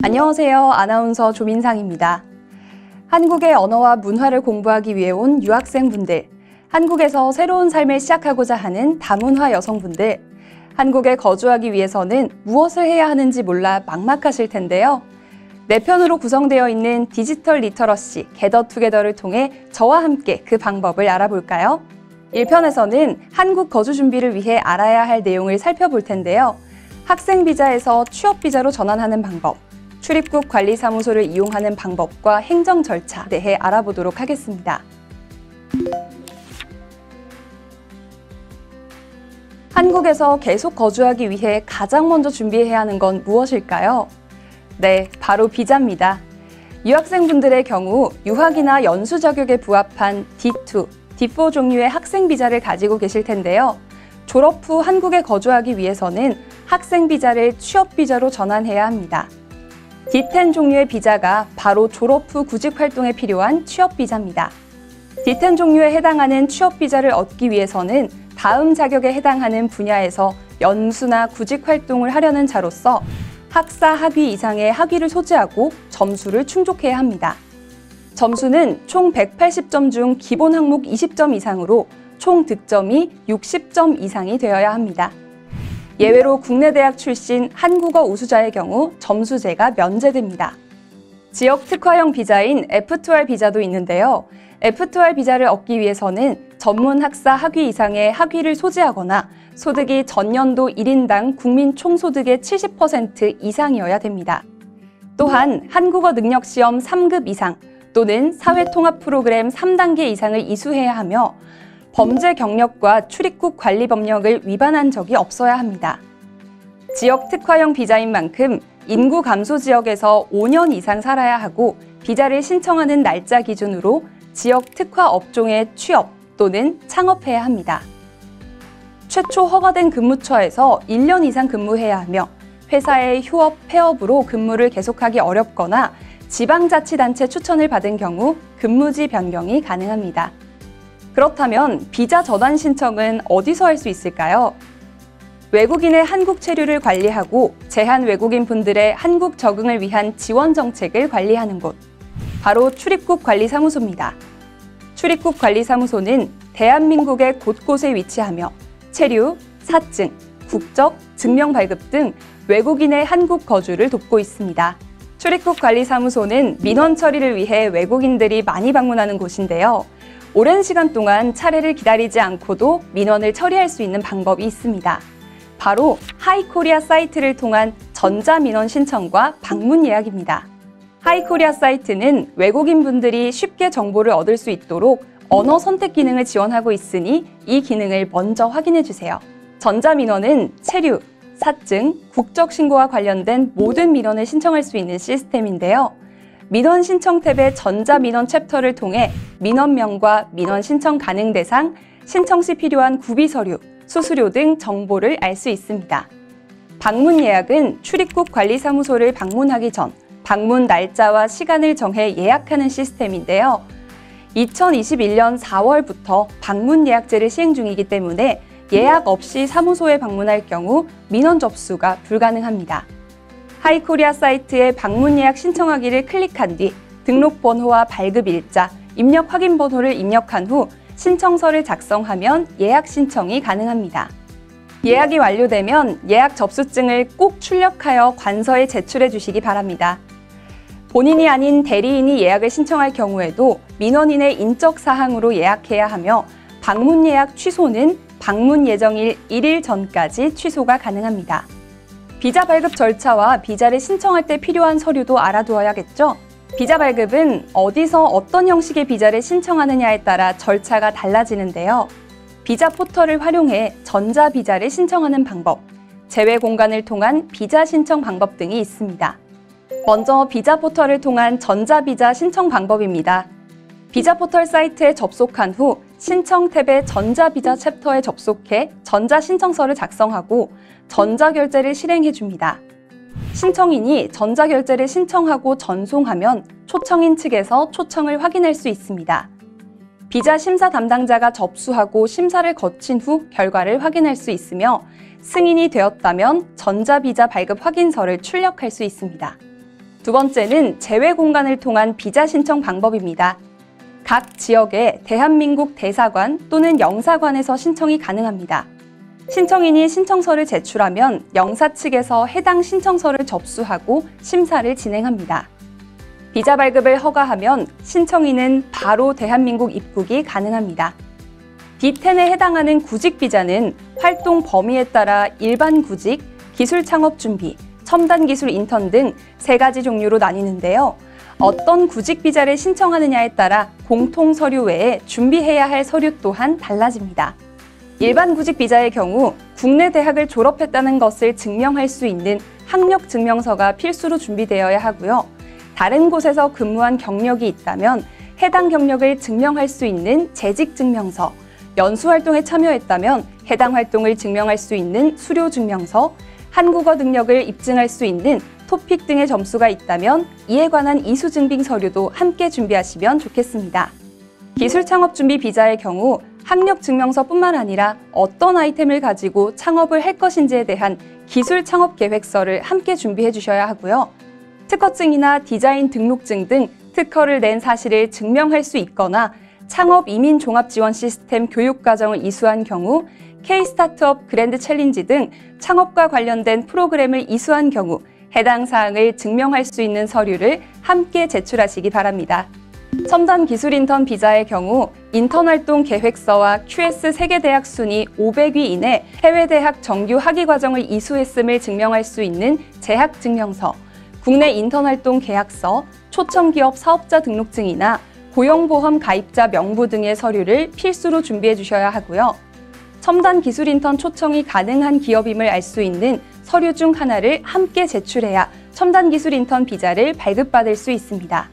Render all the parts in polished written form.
안녕하세요. 아나운서 조민상입니다. 한국의 언어와 문화를 공부하기 위해 온 유학생분들, 한국에서 새로운 삶을 시작하고자 하는 다문화 여성분들, 한국에 거주하기 위해서는 무엇을 해야 하는지 몰라 막막하실 텐데요. 4편으로 구성되어 있는 디지털 리터러시 게더투게더를 통해 저와 함께 그 방법을 알아볼까요? 1편에서는 한국 거주 준비를 위해 알아야 할 내용을 살펴볼 텐데요. 학생 비자에서 취업 비자로 전환하는 방법, 출입국 관리사무소를 이용하는 방법과 행정 절차에 대해 알아보도록 하겠습니다. 한국에서 계속 거주하기 위해 가장 먼저 준비해야 하는 건 무엇일까요? 네, 바로 비자입니다. 유학생분들의 경우 유학이나 연수 자격에 부합한 D2, D4 종류의 학생 비자를 가지고 계실 텐데요. 졸업 후 한국에 거주하기 위해서는 학생 비자를 취업 비자로 전환해야 합니다. D10 종류의 비자가 바로 졸업 후 구직 활동에 필요한 취업 비자입니다. D10 종류에 해당하는 취업 비자를 얻기 위해서는 다음 자격에 해당하는 분야에서 연수나 구직 활동을 하려는 자로서 학사 학위 이상의 학위를 소지하고 점수를 충족해야 합니다. 점수는 총 180점 중 기본 항목 20점 이상으로 총 득점이 60점 이상이 되어야 합니다. 예외로 국내 대학 출신 한국어 우수자의 경우 점수제가 면제됩니다. 지역 특화형 비자인 F2R 비자도 있는데요. F2R 비자를 얻기 위해서는 전문 학사 학위 이상의 학위를 소지하거나 소득이 전년도 1인당 국민 총소득의 70% 이상이어야 됩니다. 또한 한국어 능력시험 3급 이상 또는 사회통합 프로그램 3단계 이상을 이수해야 하며 범죄 경력과 출입국 관리 법령을 위반한 적이 없어야 합니다. 지역 특화형 비자인 만큼 인구 감소 지역에서 5년 이상 살아야 하고 비자를 신청하는 날짜 기준으로 지역 특화 업종에 취업 또는 창업해야 합니다. 최초 허가된 근무처에서 1년 이상 근무해야 하며 회사의 휴업, 폐업으로 근무를 계속하기 어렵거나 지방자치단체 추천을 받은 경우 근무지 변경이 가능합니다. 그렇다면 비자 전환 신청은 어디서 할 수 있을까요? 외국인의 한국 체류를 관리하고 제한 외국인 분들의 한국 적응을 위한 지원 정책을 관리하는 곳, 바로 출입국 관리사무소입니다. 출입국 관리사무소는 대한민국의 곳곳에 위치하며 체류, 사증, 국적, 증명 발급 등 외국인의 한국 거주를 돕고 있습니다. 출입국 관리사무소는 민원 처리를 위해 외국인들이 많이 방문하는 곳인데요. 오랜 시간 동안 차례를 기다리지 않고도 민원을 처리할 수 있는 방법이 있습니다. 바로 하이코리아 사이트를 통한 전자민원 신청과 방문 예약입니다. 하이코리아 사이트는 외국인분들이 쉽게 정보를 얻을 수 있도록 언어 선택 기능을 지원하고 있으니 이 기능을 먼저 확인해 주세요. 전자민원은 체류, 사증, 국적 신고와 관련된 모든 민원을 신청할 수 있는 시스템인데요. 민원 신청 탭의 전자민원 챕터를 통해 민원명과 민원 신청 가능 대상, 신청 시 필요한 구비 서류, 수수료 등 정보를 알 수 있습니다. 방문 예약은 출입국 관리사무소를 방문하기 전 방문 날짜와 시간을 정해 예약하는 시스템인데요. 2021년 4월부터 방문 예약제를 시행 중이기 때문에 예약 없이 사무소에 방문할 경우 민원 접수가 불가능합니다. 하이코리아 사이트에 방문 예약 신청하기를 클릭한 뒤 등록번호와 발급 일자, 입력 확인 번호를 입력한 후 신청서를 작성하면 예약 신청이 가능합니다. 예약이 완료되면 예약 접수증을 꼭 출력하여 관서에 제출해 주시기 바랍니다. 본인이 아닌 대리인이 예약을 신청할 경우에도 민원인의 인적 사항으로 예약해야 하며 방문 예약 취소는 방문 예정일 1일 전까지 취소가 가능합니다. 비자 발급 절차와 비자를 신청할 때 필요한 서류도 알아두어야겠죠? 비자 발급은 어디서 어떤 형식의 비자를 신청하느냐에 따라 절차가 달라지는데요. 비자 포털을 활용해 전자비자를 신청하는 방법, 제외 공간을 통한 비자 신청 방법 등이 있습니다. 먼저 비자 포털을 통한 전자비자 신청 방법입니다. 비자 포털 사이트에 접속한 후 신청 탭의 전자비자 챕터에 접속해 전자신청서를 작성하고 전자결제를 실행해 줍니다. 신청인이 전자결제를 신청하고 전송하면 초청인 측에서 초청을 확인할 수 있습니다. 비자 심사 담당자가 접수하고 심사를 거친 후 결과를 확인할 수 있으며 승인이 되었다면 전자비자 발급 확인서를 출력할 수 있습니다. 두 번째는 제외 공간을 통한 비자 신청 방법입니다. 각 지역의 대한민국 대사관 또는 영사관에서 신청이 가능합니다. 신청인이 신청서를 제출하면 영사 측에서 해당 신청서를 접수하고 심사를 진행합니다. 비자 발급을 허가하면 신청인은 바로 대한민국 입국이 가능합니다. D10에 해당하는 구직 비자는 활동 범위에 따라 일반 구직, 기술 창업 준비, 첨단 기술 인턴 등 3가지 종류로 나뉘는데요. 어떤 구직 비자를 신청하느냐에 따라 공통 서류 외에 준비해야 할 서류 또한 달라집니다. 일반 구직 비자의 경우 국내 대학을 졸업했다는 것을 증명할 수 있는 학력 증명서가 필수로 준비되어야 하고요. 다른 곳에서 근무한 경력이 있다면 해당 경력을 증명할 수 있는 재직 증명서, 연수활동에 참여했다면 해당 활동을 증명할 수 있는 수료 증명서, 한국어 능력을 입증할 수 있는 토픽 등의 점수가 있다면 이에 관한 이수 증빙 서류도 함께 준비하시면 좋겠습니다. 기술 창업 준비 비자의 경우 학력 증명서뿐만 아니라 어떤 아이템을 가지고 창업을 할 것인지에 대한 기술 창업 계획서를 함께 준비해 주셔야 하고요. 특허증이나 디자인 등록증 등 특허를 낸 사실을 증명할 수 있거나 창업 이민 종합 지원 시스템 교육 과정을 이수한 경우 K-스타트업 그랜드 챌린지 등 창업과 관련된 프로그램을 이수한 경우 해당 사항을 증명할 수 있는 서류를 함께 제출하시기 바랍니다. 첨단 기술 인턴 비자의 경우 인턴 활동 계획서와 QS 세계대학 순위 500위 이내 해외대학 정규 학위 과정을 이수했음을 증명할 수 있는 재학 증명서, 국내 인턴 활동 계약서, 초청기업 사업자 등록증이나 고용보험 가입자 명부 등의 서류를 필수로 준비해 주셔야 하고요. 첨단 기술 인턴 초청이 가능한 기업임을 알 수 있는 서류 중 하나를 함께 제출해야 첨단 기술 인턴 비자를 발급받을 수 있습니다.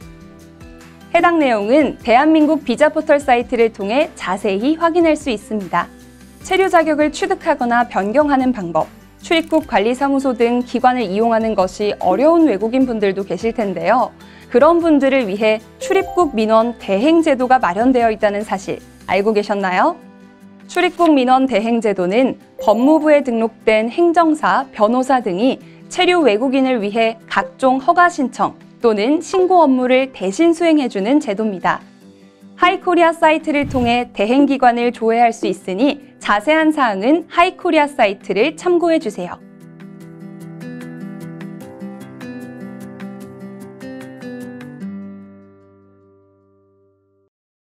해당 내용은 대한민국 비자 포털 사이트를 통해 자세히 확인할 수 있습니다. 체류 자격을 취득하거나 변경하는 방법, 출입국 관리사무소 등 기관을 이용하는 것이 어려운 외국인 분들도 계실 텐데요. 그런 분들을 위해 출입국 민원 대행 제도가 마련되어 있다는 사실 알고 계셨나요? 출입국 민원 대행 제도는 법무부에 등록된 행정사, 변호사 등이 체류 외국인을 위해 각종 허가 신청 또는 신고 업무를 대신 수행해주는 제도입니다. 하이코리아 사이트를 통해 대행기관을 조회할 수 있으니 자세한 사항은 하이코리아 사이트를 참고해주세요.